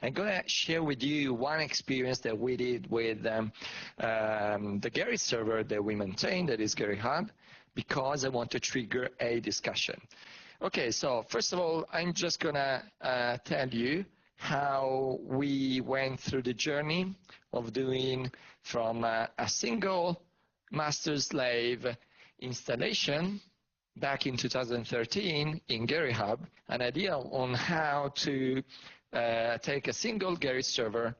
I'm going to share with you one experience that we did with the Gerrit server that we maintain, that is GerritHub, because I want to trigger a discussion. Okay, so first of all, I'm just going to tell you how we went through the journey of doing from a single master-slave installation back in 2013 in GerritHub, an idea on how to take a single Gerrit server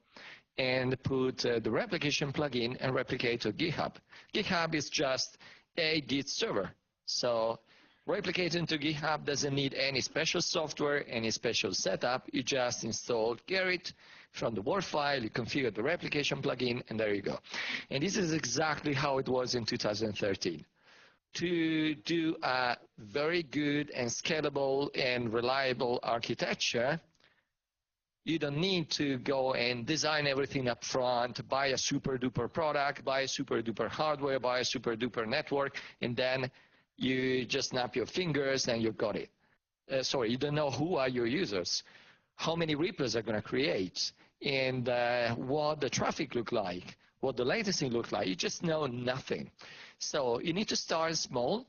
and put the replication plugin and replicate to GitHub. GitHub is just a Git server. So replicating to GitHub doesn't need any special software, any special setup. You just install Gerrit from the Word file, you configure the replication plugin, and there you go. And this is exactly how it was in 2013. To do a very good and scalable and reliable architecture, you don't need to go and design everything up front, buy a super duper product, buy a super duper hardware, buy a super duper network, and then you just snap your fingers and you've got it. You don't know who are your users, how many repos are going to create, and what the traffic look like, what the latency look like. You just know nothing. So you need to start small.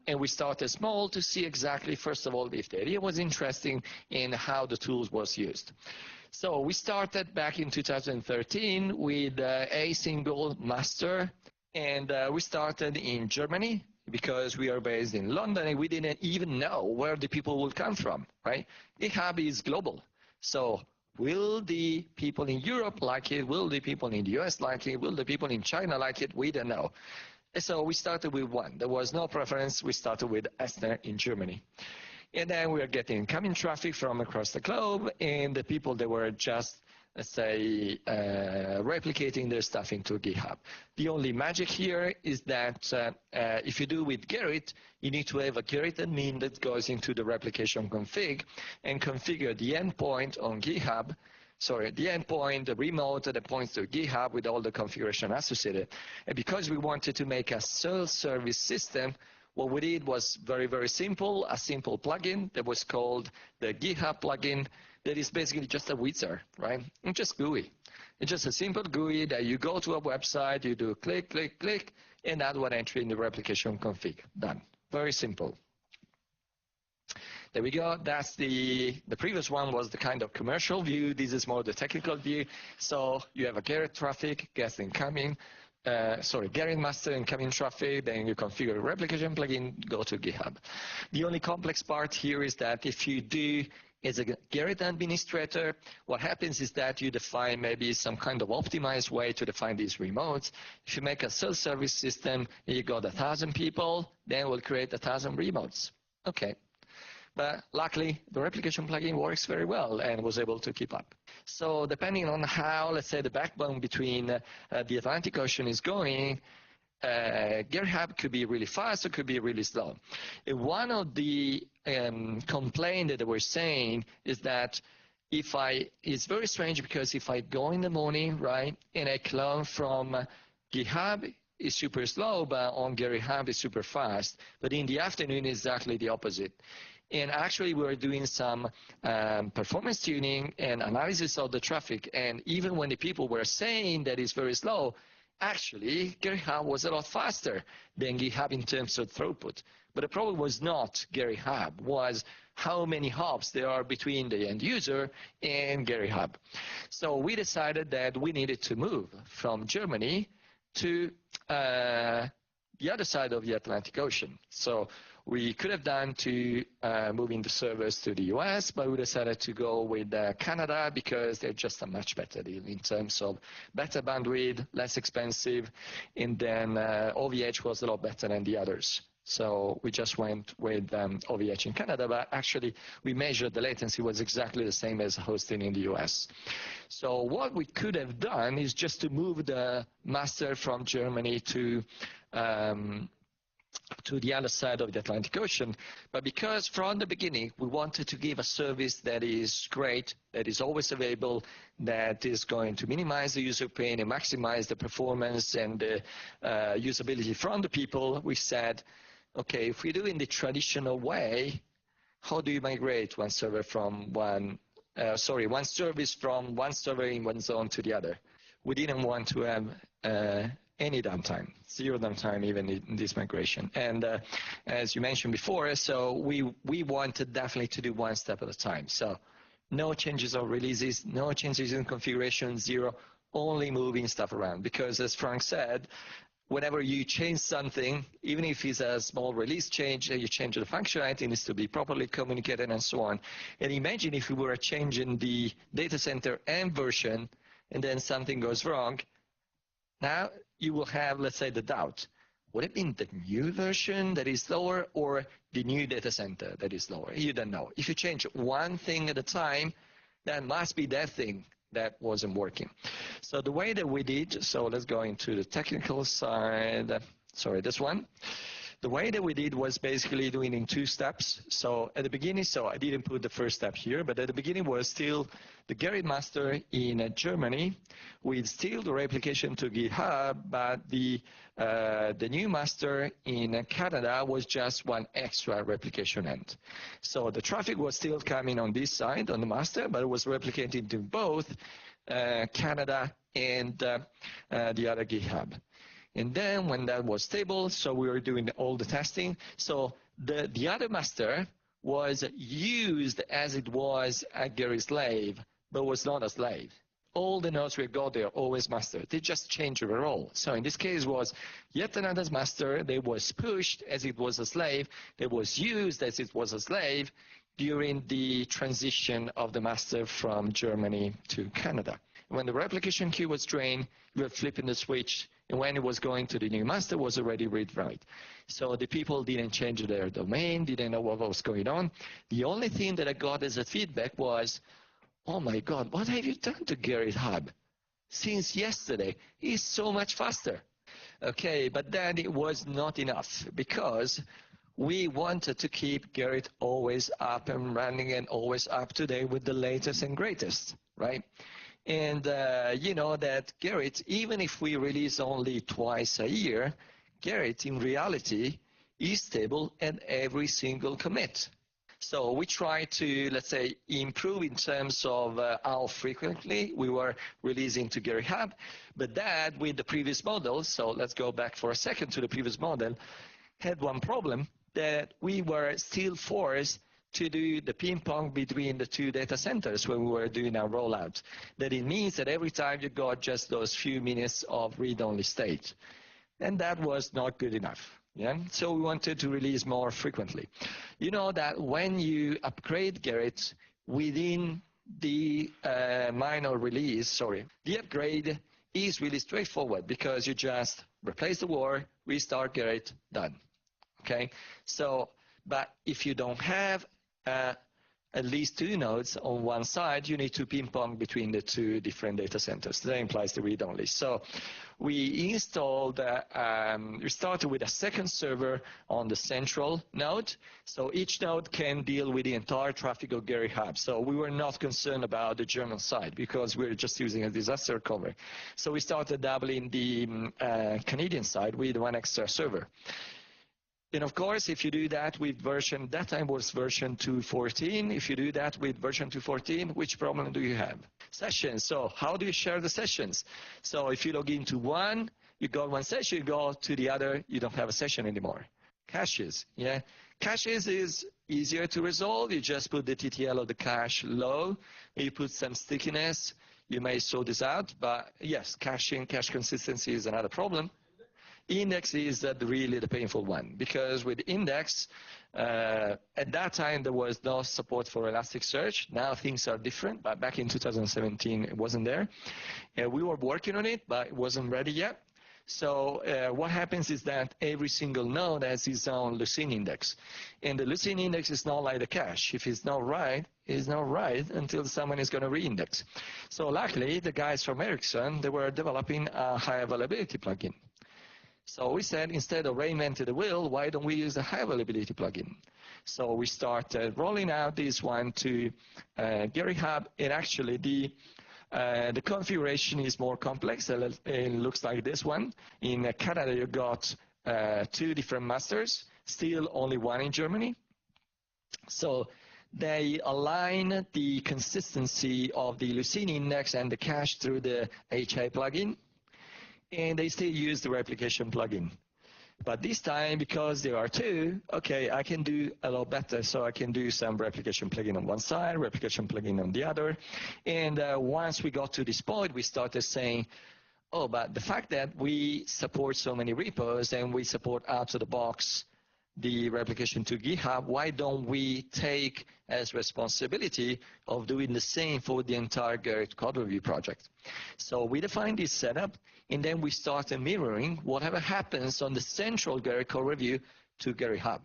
And we started small to see exactly, first of all, if the idea was interesting and how the tools was used. So we started back in 2013 with a single master, and we started in Germany because we are based in London and we didn't even know where the people would come from, right? GitHub is global. So will the people in Europe like it? Will the people in the US like it? Will the people in China like it? We don't know. So we started with one. There was no preference. We started with Esther in Germany. And then we were getting incoming traffic from across the globe, and the people that were just, let's say, replicating their stuff into GitHub. The only magic here is that if you do with Gerrit, you need to have a Gerrit admin that goes into the replication config and configure the endpoint on GitHub. Sorry, the endpoint, the remote that points to GitHub with all the configuration associated. And because we wanted to make a self-service system, what we did was very, very simple, a simple plugin that was called the GitHub plugin that is basically just a wizard, right? And just GUI. It's just a simple GUI that you go to a website, you do click, click, click, and add one entry in the replication config. Done. Very simple. There we go. That's the previous one was the kind of commercial view. This is more the technical view. So you have a Gerrit traffic, guest incoming, Gerrit master incoming traffic, then you configure a replication plugin, go to GitHub. The only complex part here is that if you do as a Gerrit administrator, what happens is that you define maybe some kind of optimized way to define these remotes. If you make a self-service system and you got 1,000 people, then we'll create 1,000 remotes. Okay. But luckily, the replication plugin works very well and was able to keep up. So depending on how, let's say, the backbone between the Atlantic Ocean is going, GerritHub could be really fast or could be really slow. One of the complaints that they were saying is that it's very strange because if I go in the morning, right, and I clone from GitHub, it's super slow, but on GerritHub it's super fast. But in the afternoon, it's exactly the opposite. And actually, we were doing some performance tuning and analysis of the traffic. And even when the people were saying that it's very slow, actually, GerritHub was a lot faster than GitHub in terms of throughput. But the problem was not GerritHub, was how many hops there are between the end user and GerritHub. So we decided that we needed to move from Germany to the other side of the Atlantic Ocean. So we could have done to moving the servers to the US, but we decided to go with Canada because they're just a much better deal in terms of better bandwidth, less expensive, and then OVH was a lot better than the others. So we just went with OVH in Canada, but actually we measured the latency was exactly the same as hosting in the US. So what we could have done is just to move the master from Germany to the other side of the Atlantic Ocean. But because from the beginning we wanted to give a service that is great, that is always available, that is going to minimize the user pain and maximize the performance and the usability from the people, we said, okay, if we do in the traditional way, how do you migrate one server from one one service from one server in one zone to the other. We didn't want to have any downtime, zero downtime even in this migration. And as you mentioned before, so we wanted definitely to do one step at a time. So no changes of releases, no changes in configuration, zero, only moving stuff around. Because as Frank said, whenever you change something, even if it's a small release change, you change the functionality, it needs to be properly communicated and so on. And imagine if we were changing the data center and version, and then something goes wrong. Now you will have, let's say, the doubt. Would it be the new version that is lower or the new data center that is lower? You don't know. If you change one thing at a time, that must be that thing that wasn't working. So the way that we did, so let's go into the technical side. Sorry, this one. The way that we did was basically doing in two steps. So at the beginning, so I didn't put the first step here, but at the beginning was still the Gerrit master in Germany with still the replication to GitHub, but the new master in Canada was just one extra replication end. So the traffic was still coming on this side, on the master, but it was replicating to both Canada and the other GitHub. And then when that was stable, so we were doing all the testing. So the other master was used as it was a Gerrit slave, but was not a slave. All the nodes we got there always master. They just changed the role. So in this case was yet another master. They was pushed as it was a slave. They was used as it was a slave during the transition of the master from Germany to Canada. When the replication queue was drained, we were flipping the switch, and when it was going to the new master, was already read-write. So the people didn't change their domain, didn't know what was going on. The only thing that I got as a feedback was, oh my God, what have you done to GerritHub? Since yesterday, it's so much faster. Okay, but then it was not enough, because we wanted to keep Gerrit always up and running and always up to date with the latest and greatest, right? And you know that Gerrit, even if we release only twice a year, Gerrit in reality is stable at every single commit. So we try to, let's say, improve in terms of how frequently we were releasing to GerritHub, but that with the previous model, so let's go back for a second to the previous model, had one problem, that we were still forced to do the ping pong between the two data centers when we were doing our rollout. That it means that every time you got just those few minutes of read-only state. And that was not good enough. Yeah? So we wanted to release more frequently. You know that when you upgrade Gerrit within the minor release, the upgrade is really straightforward because you just replace the word, restart Gerrit, done. Okay? So, but if you don't have at least two nodes on one side, you need to ping pong between the two different data centers. That implies the read-only. So we installed, we started with a second server on the central node. So each node can deal with the entire traffic of GerritHub. So we were not concerned about the German side because we were just using a disaster recovery. So we started doubling the Canadian side with one extra server. And of course, if you do that with version, that time was version 2.14. If you do that with version 2.14, which problem do you have? Sessions. So how do you share the sessions? So if you log into one, you got one session, you go to the other, you don't have a session anymore. Caches, yeah. Caches is easier to resolve. You just put the TTL of the cache low. You put some stickiness. You may sort this out. But yes, caching, cache consistency is another problem. Index is really the painful one because with index, at that time there was no support for Elasticsearch. Now things are different, but back in 2017 it wasn't there. We were working on it, but it wasn't ready yet. So what happens is that every single node has its own Lucene index. And the Lucene index is not like the cache. If it's not right, it's not right until someone is going to reindex. So luckily, the guys from Ericsson, they were developing a high availability plugin. So we said, instead of reinventing the wheel, why don't we use a high availability plugin? So we started rolling out this one to GerritHub, and actually the configuration is more complex. It looks like this one. In Canada, you got two different masters, still only one in Germany. So they align the consistency of the Lucene index and the cache through the HA plugin, and they still use the replication plugin. But this time, because there are two, okay, I can do a lot better. So I can do some replication plugin on one side, replication plugin on the other. And once we got to this point, we started saying, oh, but the fact that we support so many repos and we support out of the box the replication to GitHub, why don't we take as responsibility of doing the same for the entire Gerrit code review project? So we defined this setup, and then we started mirroring whatever happens on the central Gerrit code review to GerritHub.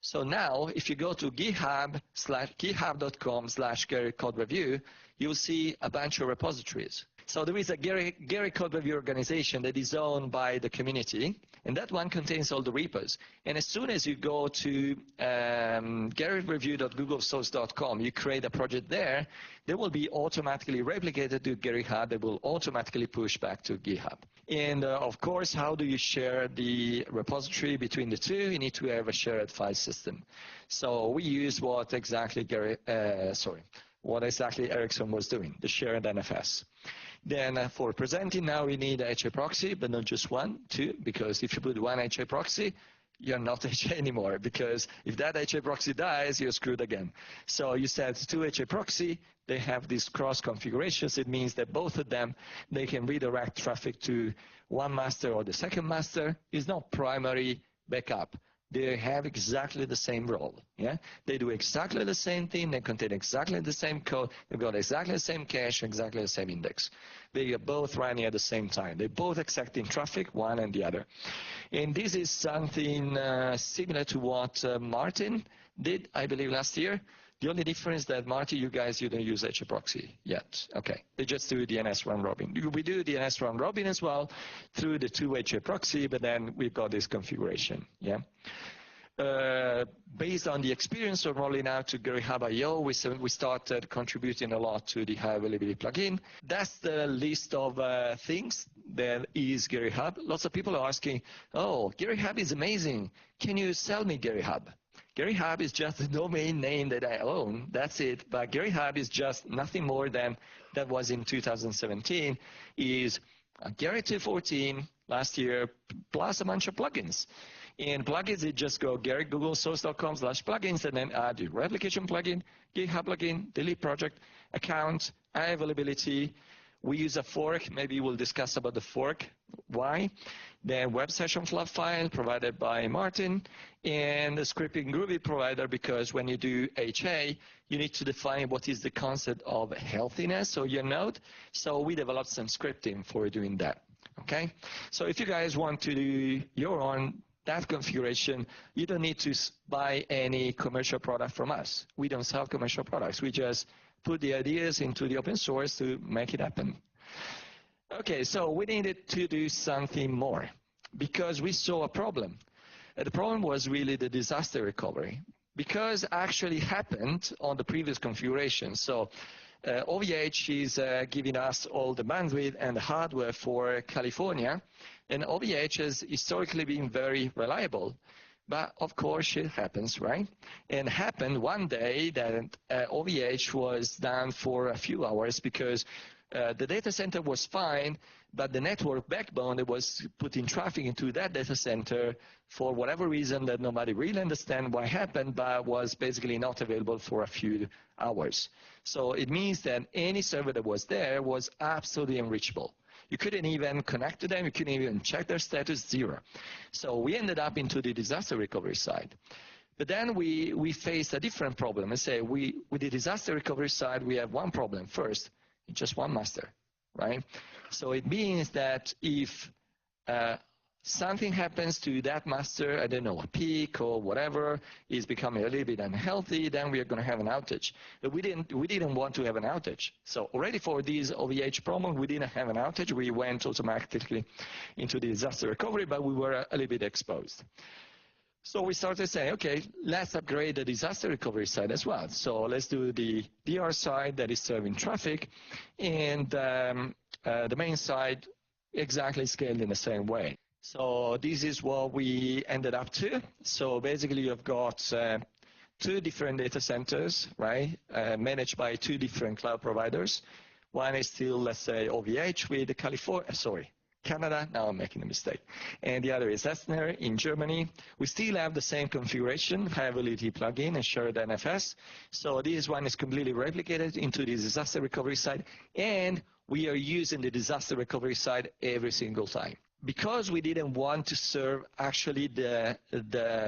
So now, if you go to github.com/Gerrit code review, you'll see a bunch of repositories. So there is a Gerrit code review organization that is owned by the community, and that one contains all the repos. And as soon as you go to gerritreview.googlesource.com, you create a project there, they will be automatically replicated to GerritHub. They will automatically push back to GitHub. And of course, how do you share the repository between the two? You need to have a shared file system. So we use what exactly Ericsson was doing, the shared NFS. Then for presenting now, we need a HA proxy, but not just one, two, because if you put one HA proxy, you're not HA anymore, because if that HA proxy dies, you're screwed again. So you said two HA proxy, they have these cross configurations. It means that both of them, they can redirect traffic to one master or the second master. It's not primary backup. They have exactly the same role. Yeah, they do exactly the same thing. They contain exactly the same code. They've got exactly the same cache, exactly the same index. They are both running at the same time. They're both accepting traffic, one and the other. And this is something similar to what Martin did, I believe, last year. The only difference is that, Marty, you guys, you don't use HA proxy yet. Okay, they just do DNS round robin. We do DNS round robin as well through the two HA proxy, but then we've got this configuration. Yeah. Based on the experience of rolling out to GerritHub.io, we started contributing a lot to the high availability plugin. That's the list of things that is GerritHub. Lots of people are asking, oh, GerritHub is amazing. Can you sell me GerritHub? GerritHub is just the domain name that I own. That's it. But GerritHub is just nothing more than that was in 2017, is Gerrit 2.14 last year plus a bunch of plugins. In plugins, it just go GerritGoogleSource.com/plugins and then add the replication plugin, GitHub plugin, delete project, account, high availability. We use a fork. Maybe we'll discuss about the fork. Why? Then web session fluff file provided by Martin, and the scripting Groovy provider, because when you do HA, you need to define what is the concept of healthiness of your node. So we developed some scripting for doing that. Okay? So if you guys want to do your own that configuration, you don't need to buy any commercial product from us. We don't sell commercial products. We just put the ideas into the open source to make it happen. Okay, so we needed to do something more because we saw a problem. The problem was really the disaster recovery, because actually happened on the previous configuration. So OVH is giving us all the bandwidth and the hardware for California, and OVH has historically been very reliable. But of course it happens, right? And happened one day that OVH was down for a few hours because the data center was fine, but the network backbone that was putting traffic into that data center, for whatever reason that nobody really understands what happened, but was basically not available for a few hours. So it means that any server that was there was absolutely unreachable. You couldn't even connect to them. You couldn't even check their status, zero. So we ended up into the disaster recovery side. But then we faced a different problem. And say with the disaster recovery side, we have one problem. First, just one master, right? So it means that if something happens to that master, I don't know, a peak or whatever, is becoming a little bit unhealthy, then we are going to have an outage. But we didn't want to have an outage. So already for this OVH problem, we didn't have an outage. We went automatically into the disaster recovery, but we were a little bit exposed. So we started saying, okay, let's upgrade the disaster recovery side as well. So let's do the DR side that is serving traffic, and the main side exactly scaled in the same way. So this is what we ended up to. So basically you've got two different data centers, right, managed by two different cloud providers. One is still, let's say, OVH with Canada, now I'm making a mistake. And the other is Essner in Germany. We still have the same configuration, high availability plugin and shared NFS. So this one is completely replicated into the disaster recovery side, and we are using the disaster recovery side every single time. Because we didn't want to serve actually the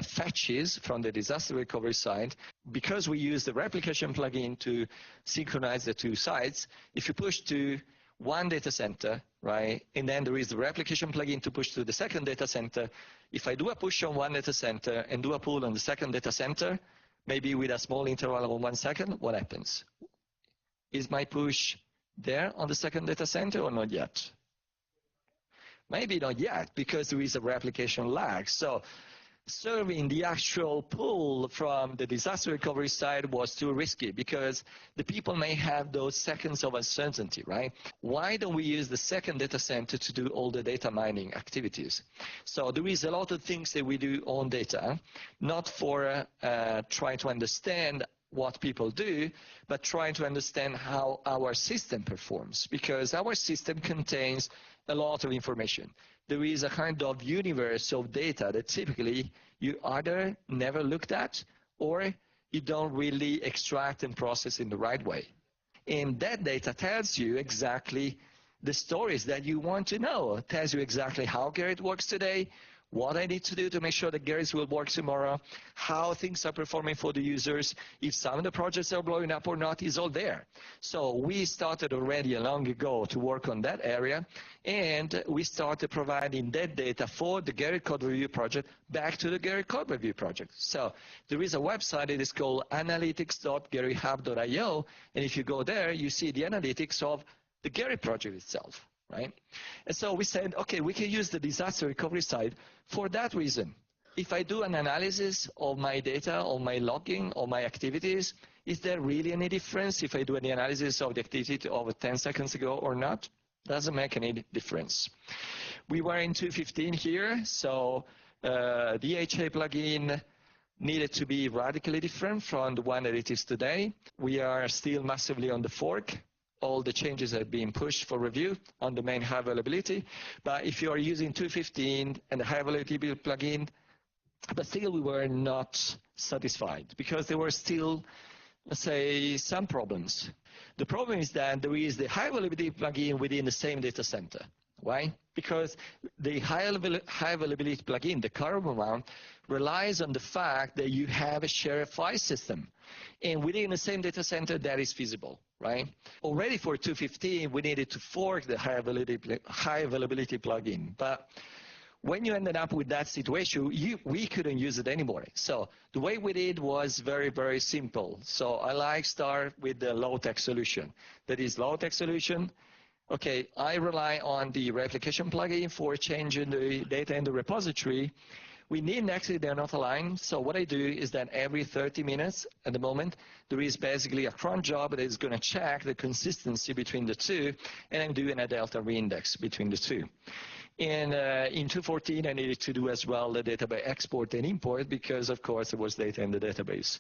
fetches from the disaster recovery side, because we use the replication plugin to synchronize the two sides, if you push to one data center, right, and then there is the replication plugin to push to the second data center, if I do a push on one data center and do a pull on the second data center, maybe with a small interval of 1 second, what happens? Is my push there on the second data center or not yet? Maybe not yet, because there is a replication lag. So serving the actual pull from the disaster recovery side was too risky, because the people may have those seconds of uncertainty, right? Why don't we use the second data center to do all the data mining activities? So there is a lot of things that we do on data, not for trying to understand what people do, but trying to understand how our system performs, because our system contains a lot of information. There is a kind of universe of data that typically you either never looked at or you don't really extract and process in the right way. And that data tells you exactly the stories that you want to know. It tells you exactly how Gerrit works today, what I need to do to make sure that Gerrit will work tomorrow, how things are performing for the users, if some of the projects are blowing up or not, is all there. So we started already long ago to work on that area, and we started providing that data for the Gerrit Code Review project back to the Gerrit Code Review project. So there is a website that is called analytics.gerrithub.io, and if you go there, you see the analytics of the Gerrit project itself. Right? And so we said, okay, we can use the disaster recovery side for that reason. If I do an analysis of my data, of my logging, of my activities, is there really any difference if I do the analysis of the activity of 10 seconds ago or not? Doesn't make any difference. We were in 2.15 here, so the DHA plugin needed to be radically different from the one that it is today. We are still massively on the fork. All the changes have been pushed for review on the main high availability. But if you are using 2.15 and the high availability plugin, but still we were not satisfied because there were still, let's say, some problems. The problem is that there is the high availability plugin within the same data center. Why? Because the high availability plugin, the Carbon one, relies on the fact that you have a shared file system. And within the same data center, that is feasible, right? Already for 2.15, we needed to fork the high availability plugin. But when you ended up with that situation, we couldn't use it anymore. So the way we did was very, very simple. So I start with the low-tech solution. That is low-tech solution. Okay, I rely on the replication plugin for changing the data in the repository. We need actually, they're not aligned. So what I do is that every 30 minutes at the moment, there is basically a cron job that is going to check the consistency between the two, and I'm doing a delta reindex between the two. And in 2.14, I needed to do as well the database export and import because, of course, there was data in the database.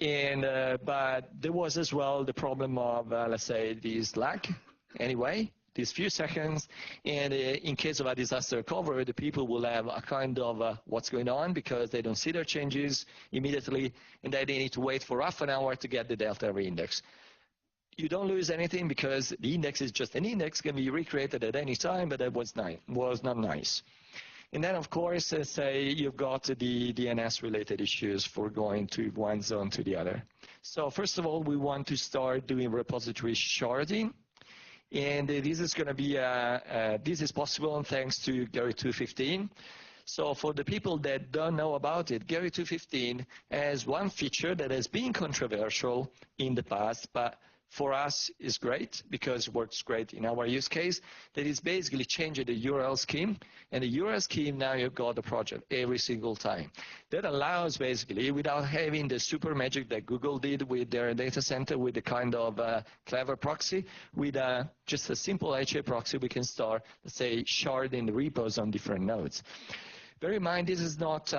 And but there was as well the problem of, let's say, this lag. Anyway, these few seconds, and in case of a disaster recovery, the people will have a kind of what's going on because they don't see their changes immediately, and then they need to wait for half an hour to get the delta reindex. You don't lose anything because the index is just an index, can be recreated at any time, but that was not nice. And then, of course, say you've got the DNS-related issues for going to one zone to the other. So first of all, we want to start doing repository sharding. And this is going to be, this is possible thanks to Gerrit 2.15. So for the people that don't know about it, Gerrit 2.15 has one feature that has been controversial in the past, but for us is great because it works great in our use case. That is basically changing the URL scheme. And the URL scheme, now you've got the project every single time. That allows basically, without having the super magic that Google did with their data center with the kind of clever proxy, with just a simple HA proxy, we can start, let's say, sharding the repos on different nodes. Bear in mind, this is not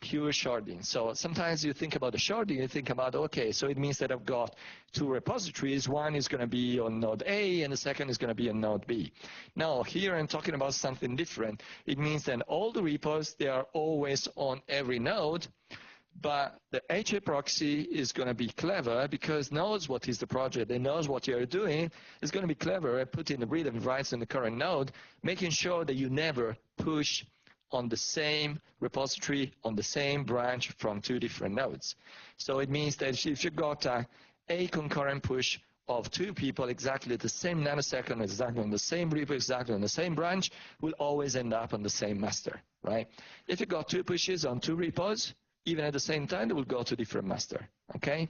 pure sharding. So sometimes you think about the sharding, you think about, okay, so it means that I've got two repositories. One is going to be on node A, and the second is going to be on node B. Now, here I'm talking about something different. It means that all the repos, they are always on every node, but the HA proxy is going to be clever because knows what is the project and knows what you're doing. It's going to be clever at putting the read and writes in the current node, making sure that you never push on the same repository, on the same branch from two different nodes. So it means that if you've got a concurrent push of two people exactly at the same nanosecond, exactly on the same repo, exactly on the same branch, will always end up on the same master, right? If you've got two pushes on two repos, even at the same time, they will go to different master, okay?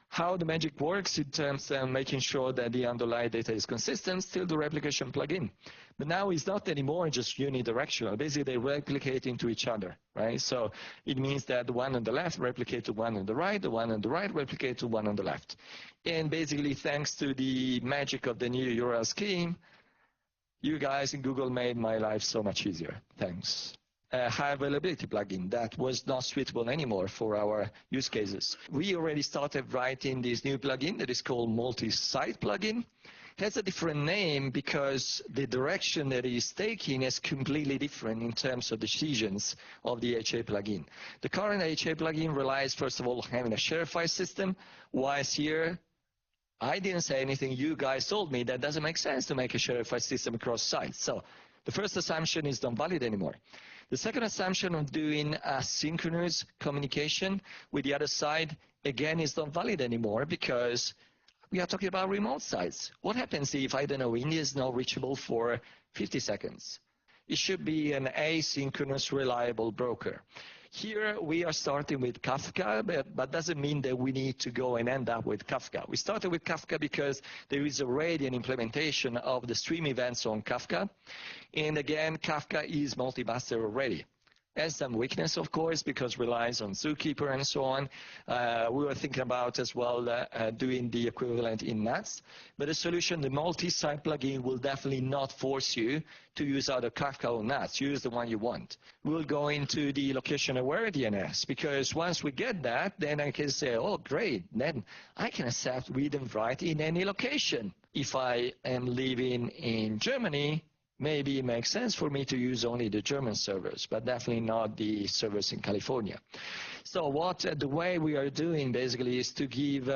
How the magic works in terms of making sure that the underlying data is consistent, still the replication plugin. But now it's not anymore just unidirectional. Basically, they replicate into each other, right? So it means that the one on the left replicate to one on the right, the one on the right replicate to one on the left. And basically, thanks to the magic of the new URL scheme, you guys in Google made my life so much easier. Thanks. High availability plugin that was not suitable anymore for our use cases. We already started writing this new plugin that is called multi-site plugin. It has a different name because the direction that it is taking is completely different in terms of decisions of the HA plugin. The current HA plugin relies, first of all, on having a share file system, whilst here, I didn't say anything. You guys told me that doesn't make sense to make a share file system across sites. So the first assumption is not valid anymore. The second assumption of doing asynchronous communication with the other side, again, is not valid anymore because we are talking about remote sites. What happens if, I don't know, India is not reachable for 50 seconds? It should be an asynchronous, reliable broker. Here we are starting with Kafka, but doesn't mean that we need to go and end up with Kafka. We started with Kafka because there is already an implementation of the stream events on Kafka. And again, Kafka is multi-master already. Has some weakness, of course, because it relies on Zookeeper and so on. We were thinking about as well doing the equivalent in NATS. But the solution, the multi-site plugin, will definitely not force you to use either Kafka or NATS. Use the one you want. We'll go into the location-aware DNS, because once we get that, then I can say, oh, great, then I can accept read and write in any location. If I am living in Germany, maybe it makes sense for me to use only the German servers, but definitely not the servers in California. So the way we are doing basically is to give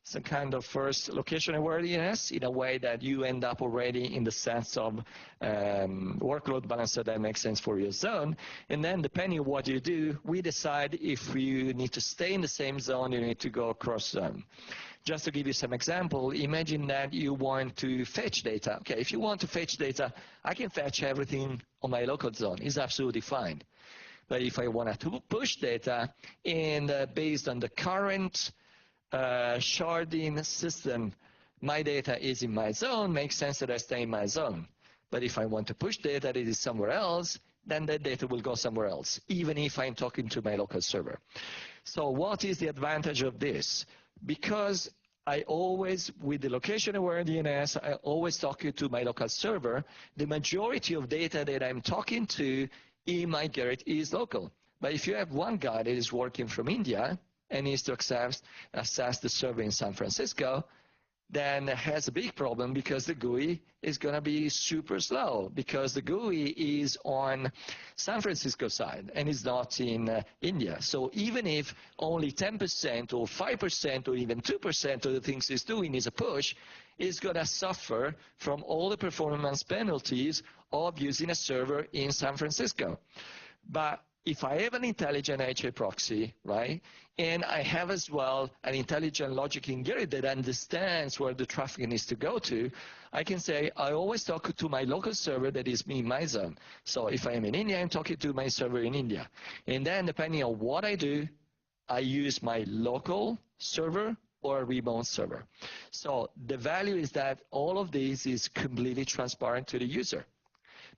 some kind of first location-aware DNS in a way that you end up already in the sense of workload balancer that makes sense for your zone. And then depending on what you do, we decide if you need to stay in the same zone, you need to go across zone. Just to give you some example, imagine that you want to fetch data. Okay, if you want to fetch data, I can fetch everything on my local zone. It's absolutely fine. But if I want to push data, and based on the current sharding system, my data is in my zone, makes sense that I stay in my zone. But if I want to push data that is somewhere else, then that data will go somewhere else, even if I'm talking to my local server. So what is the advantage of this? Because I always, with the location-aware DNS, I always talk to my local server. The majority of data that I'm talking to in my Gerrit is local. But if you have one guy that is working from India and needs to access the server in San Francisco, then it has a big problem because the GUI is going to be super slow because the GUI is on San Francisco side and is not in India. So even if only 10% or 5% or even 2% of the things it's doing is a push, it's going to suffer from all the performance penalties of using a server in San Francisco. But if I have an intelligent HA proxy, right, and I have as well an intelligent logic in Gerrit that understands where the traffic needs to go to, I can say I always talk to my local server that is in my zone. So if I am in India, I'm talking to my server in India. And then depending on what I do, I use my local server or a remote server. So the value is that all of this is completely transparent to the user.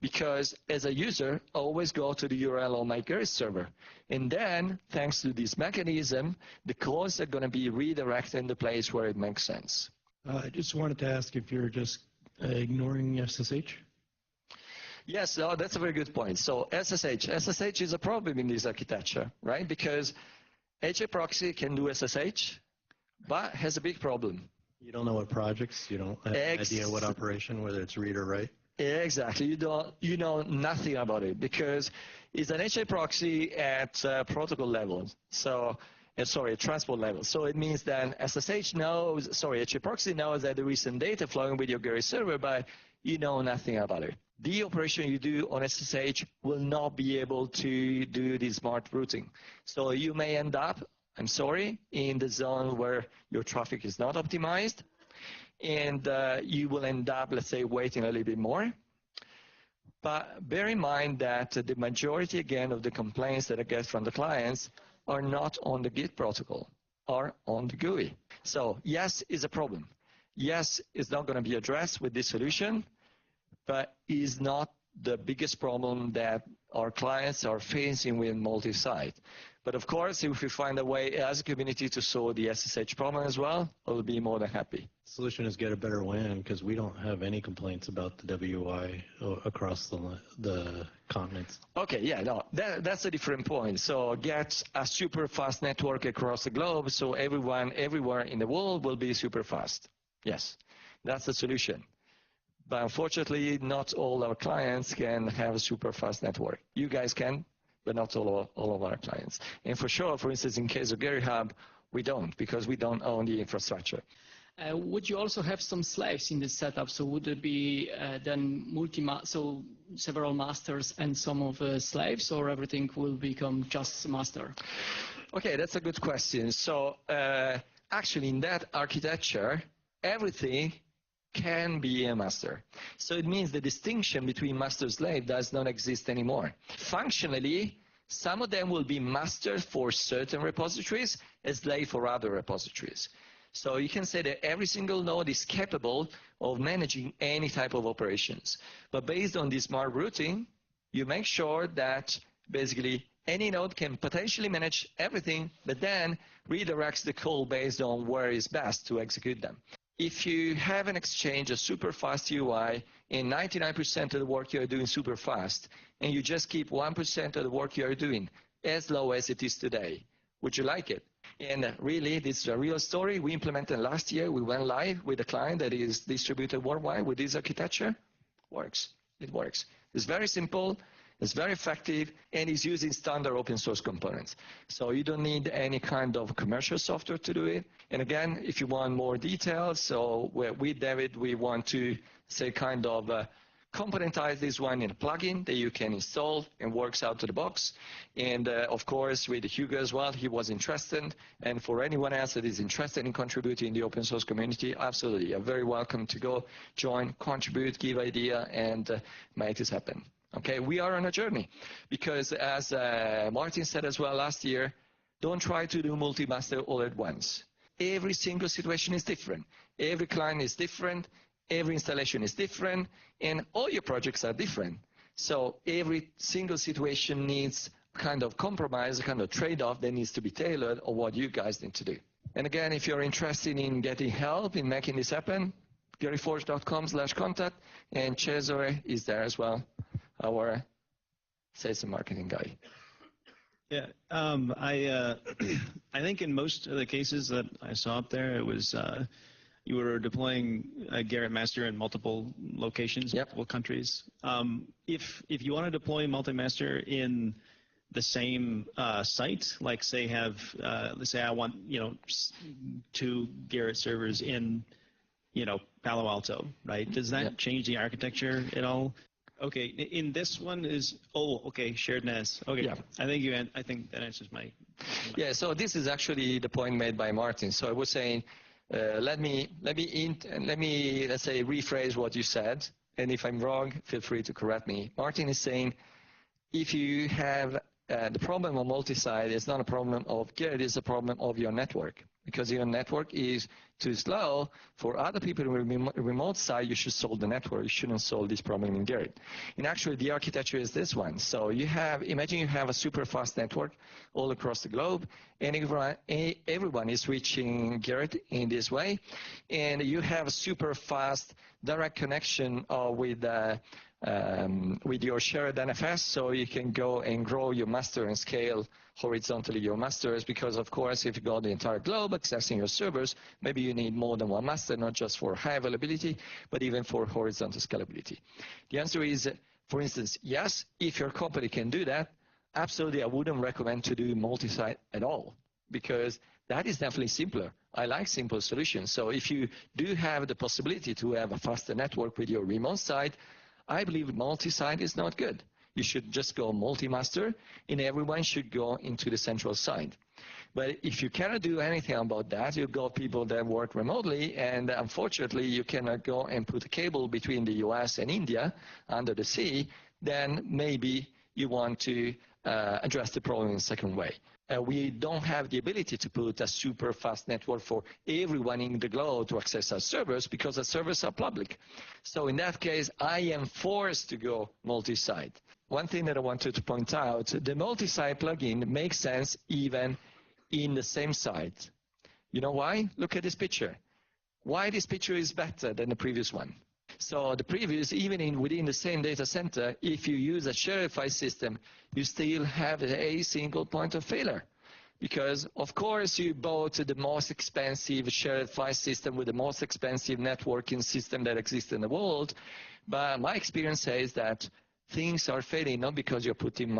Because as a user, I always go to the URL on my Gerrit server. And then, thanks to this mechanism, the calls are going to be redirected in the place where it makes sense. I just wanted to ask if you're just ignoring SSH? Yes, no, that's a very good point. So SSH is a problem in this architecture, right? Because HA proxy can do SSH, but has a big problem. You don't know what projects, you don't have an idea what operation, whether it's read or write. Exactly. You know nothing about it because it's an HA proxy at protocol level. So, transport level. So it means that HA proxy knows that there is some data flowing with your Gerrit server, but you know nothing about it. The operation you do on SSH will not be able to do the smart routing. So you may end up, in the zone where your traffic is not optimized, and you will end up, let's say, waiting a little bit more. But bear in mind that the majority, again, of the complaints that I get from the clients are not on the Git protocol, are on the GUI. So yes, it's a problem. Yes, it's not going to be addressed with this solution, but is not the biggest problem that our clients are facing with multi-site. But of course, if we find a way as a community to solve the SSH problem as well, I'll be more than happy. The solution is get a better WAN because we don't have any complaints about the WI across the continents. Okay, yeah, no, that's a different point. So get a super fast network across the globe so everyone, everywhere in the world will be super fast. Yes, that's the solution. But unfortunately, not all our clients can have a super fast network. You guys can, but not all of our clients. And for sure, for instance, in case of GerritHub, we don't, because we don't own the infrastructure. Would you also have some slaves in the setup? So would it be then several masters and some of slaves, or everything will become just master? Okay, that's a good question. So actually, in that architecture, everything can be a master. So it means the distinction between master and slave does not exist anymore. Functionally, some of them will be master for certain repositories and slave for other repositories. So you can say that every single node is capable of managing any type of operations. But based on this smart routing, you make sure that basically any node can potentially manage everything, but then redirects the call based on where is best to execute them. If you have an exchange, a super fast UI, and 99% of the work you are doing super fast, and you just keep 1% of the work you are doing as low as it is today, would you like it? And really, this is a real story. We implemented last year. We went live with a client that is distributed worldwide with this architecture. Works. It works. It's very simple. It's very effective, and it's using standard open source components. So you don't need any kind of commercial software to do it. And again, if you want more details, so with David, we want to say kind of componentize this one in a plugin that you can install and works out of the box. And of course, with Hugo as well, he was interested. And for anyone else that is interested in contributing in the open source community, absolutely, you're very welcome to go join, contribute, give idea, and make this happen. Okay, we are on a journey because as Martin said as well last year, don't try to do multi-master all at once. Every single situation is different. Every client is different. Every installation is different. And all your projects are different. So every single situation needs a kind of compromise, a kind of trade-off that needs to be tailored of what you guys need to do. And again, if you're interested in getting help in making this happen, GerritForge.com/contact, and Cesare is there as well, our sales and marketing guy. Yeah, I think in most of the cases that I saw up there, it was you were deploying a Gerrit master in multiple locations, yep. Multiple countries. If you want to deploy multi-master in the same site, like say let's say I want 2 Gerrit servers in Palo Alto, right? Does that change the architecture at all? Okay, in this one shared NAS. Okay, yeah. I think that answers my Yeah, so this is actually the point made by Martin. So I was saying, let's say rephrase what you said, and if I'm wrong, feel free to correct me. Martin is saying, if you have the problem of multi-site, it's not a problem of Gerrit, it's a problem of your network, because your network is too slow, for other people in the remote side, you should solve the network. You shouldn't solve this problem in Gerrit. And actually, the architecture is this one. So imagine you have a super fast network all across the globe, and everyone is reaching Gerrit in this way, and you have a super fast direct connection with your shared NFS, so you can go and grow your master and scale horizontally your masters, because of course if you got the entire globe accessing your servers, maybe you need more than one master, not just for high availability, but even for horizontal scalability. The answer is, for instance, yes, if your company can do that, absolutely I wouldn't recommend to do multi-site at all, because that is definitely simpler. I like simple solutions. So if you do have the possibility to have a faster network with your remote site, I believe multi-site is not good. You should just go multi-master, and everyone should go into the central site. But if you cannot do anything about that, you've got people that work remotely, and unfortunately you cannot go and put a cable between the US and India under the sea, then maybe you want to address the problem in a second way. We don't have the ability to put a super fast network for everyone in the globe to access our servers, because our servers are public. So in that case, I am forced to go multi-site. One thing that I wanted to point out, the multi-site plugin makes sense even in the same site. You know why? Look at this picture. Why this picture is better than the previous one? So the previous, even within the same data center, if you use a shared file system, you still have a single point of failure. Because, of course, you bought the most expensive shared file system with the most expensive networking system that exists in the world. But my experience says that things are failing not because you're putting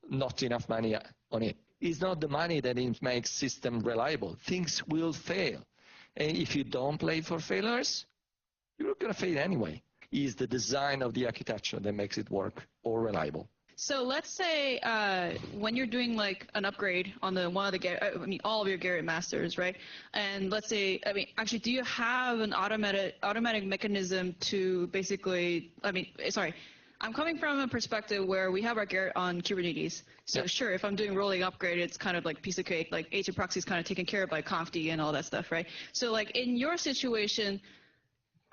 not enough money on it. It's not the money that makes system reliable. Things will fail. And if you don't play for failures, you're going to fail anyway. It's the design of the architecture that makes it work or reliable. So let's say when you're doing like an upgrade on all of your Gerrit masters, right? And let's say, actually, do you have an automatic mechanism to basically, I'm coming from a perspective where we have our Gerrit on Kubernetes. So yep. Sure, if I'm doing rolling upgrade, it's kind of like piece of cake, like agent proxy is kind of taken care of by confd and all that stuff, right? So like in your situation,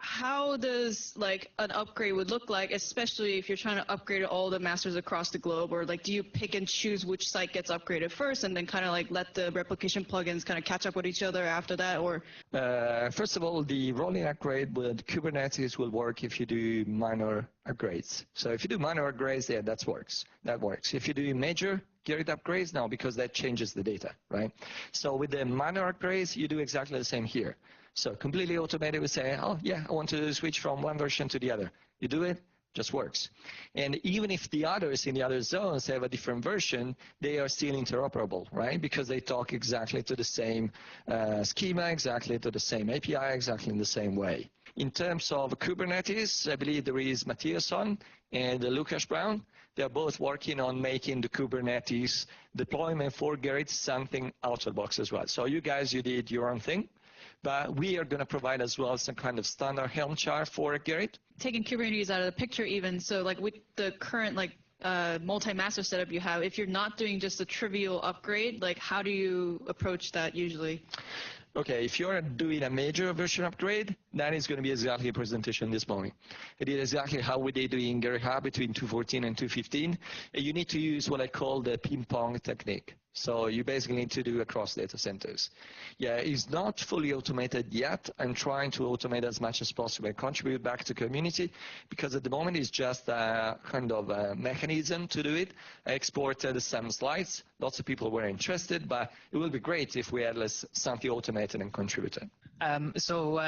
how does like an upgrade would look like, especially if you're trying to upgrade all the masters across the globe, or like do you pick and choose which site gets upgraded first and then kind of like let the replication plugins kind of catch up with each other after that? Or first of all, the rolling upgrade with Kubernetes will work if you do minor upgrades. So if you do minor upgrades, yeah, that works. If you do major Gerrit upgrades, no, because that changes the data, right? So with the minor upgrades, you do exactly the same here. So completely automated, we say, oh yeah, I want to switch from one version to the other. You do it, just works. And even if the others in the other zones have a different version, they are still interoperable, right? Because they talk exactly to the same schema, exactly to the same API, exactly in the same way. In terms of Kubernetes, I believe there is Matthias and Lucas Brown. They're both working on making the Kubernetes deployment for Gerrit something out of the box as well. So you guys, you did your own thing. But we are going to provide as well some kind of standard Helm chart for Gerrit. Taking Kubernetes out of the picture even, so like with the current like multi-master setup you have, if you're not doing just a trivial upgrade, like how do you approach that usually? Okay, if you're doing a major version upgrade, that is going to be exactly a presentation this morning. It is exactly how we did in GerritHub between 2.14 and 2.15. You need to use what I call the ping-pong technique. So you basically need to do across data centers. Yeah, it's not fully automated yet. I'm trying to automate as much as possible and contribute back to community, because at the moment it's just a kind of a mechanism to do it. I exported some slides. Lots of people were interested, but it would be great if we had something automated and contributed. So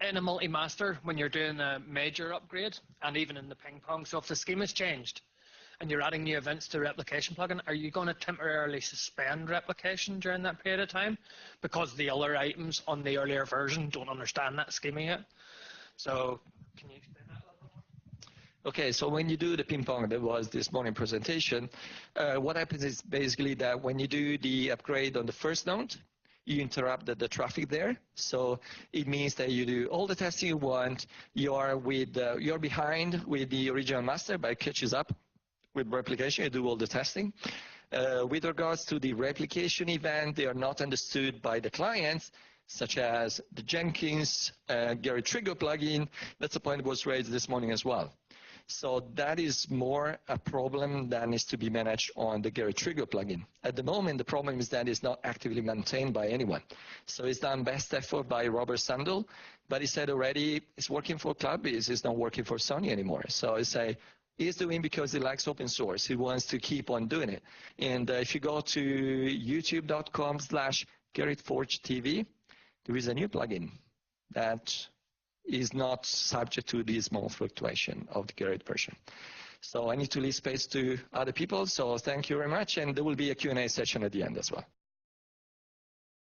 in a multi-master, when you're doing a major upgrade, and even in the ping-pong, so if the schema's changed, and you're adding new events to replication plugin, are you going to temporarily suspend replication during that period of time because the other items on the earlier version don't understand that schema yet? So can you explain that a little more? Okay, so when you do the ping-pong, that was this morning presentation, what happens is basically that when you do the upgrade on the first node, you interrupt the traffic there. So it means that you do all the testing you want, you're behind with the original master, but it catches up with replication, you do all the testing. With regards to the replication event, they are not understood by the clients. such as the Jenkins Gerrit trigger plugin. That's a point that was raised this morning as well. So that is more a problem that needs to be managed on the Gerrit trigger plugin. At the moment, the problem is that it's not actively maintained by anyone. So it's done best effort by Robert Sandel, but he said already it's working for CloudBees, it's not working for Sony anymore. So I say he's doing because he likes open source. He wants to keep on doing it. And if you go to youtube.com/GerritForge TV, there is a new plugin that is not subject to this small fluctuation of the Gerrit version. So I need to leave space to other people. So thank you very much. And there will be a Q&A session at the end as well.